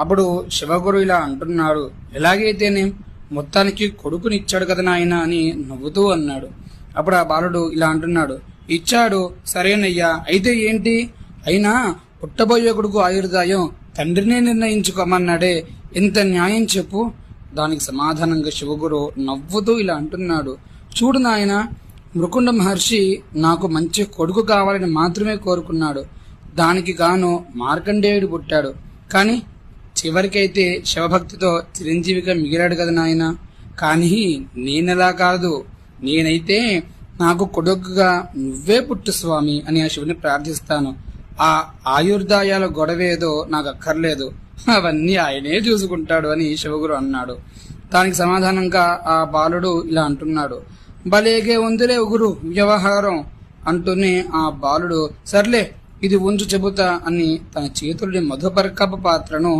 అప్పుడు శివగురు ఇలా అంటున్నాడు, ఎలాగైతేనే మొత్తానికి కొడుకునిచ్చాడు కదా నాయన అని నవ్వుతూ అన్నాడు. అప్పుడు ఆ బాలుడు ఇలా అంటున్నాడు, ఇచ్చాడు సరేనయ్యా, అయితే ఏంటి, అయినా పుట్టబోయే కొడుకు ఆయుర్దాయం తండ్రినే నిర్ణయించుకోమన్నాడే, ఎంత న్యాయం చెప్పు. దానికి సమాధానంగా శివగురు నవ్వుతూ ఇలా అంటున్నాడు, చూడు నాయన, మృకుండ మహర్షి నాకు మంచి కొడుకు కావాలని మాత్రమే కోరుకున్నాడు. దానికి గాను మార్కండేయుడు పుట్టాడు. కానీ చివరికైతే శివభక్తితో చిరంజీవిగా మిగిలాడు కదా నాయన. కానీ నేనెలా కాదు, నేనైతే నాకు కొడుకుగా నువ్వే పుట్టు స్వామి అని ఆ శివుని ప్రార్థిస్తాను. ఆ ఆయుర్దాయాల గొడవేదో నాకు అక్కర్లేదు, అవన్నీ ఆయనే చూసుకుంటాడు అని శివగురు అన్నాడు. దానికి సమాధానంగా ఆ బాలుడు ఇలా అంటున్నాడు, భలేగే ఉందిలే గురు వ్యవహారం అంటూనే ఆ బాలుడు సర్లే ఇది ఉంచు చెబుతా అని తన చేతుల్ని మధుపర్కప పాత్రను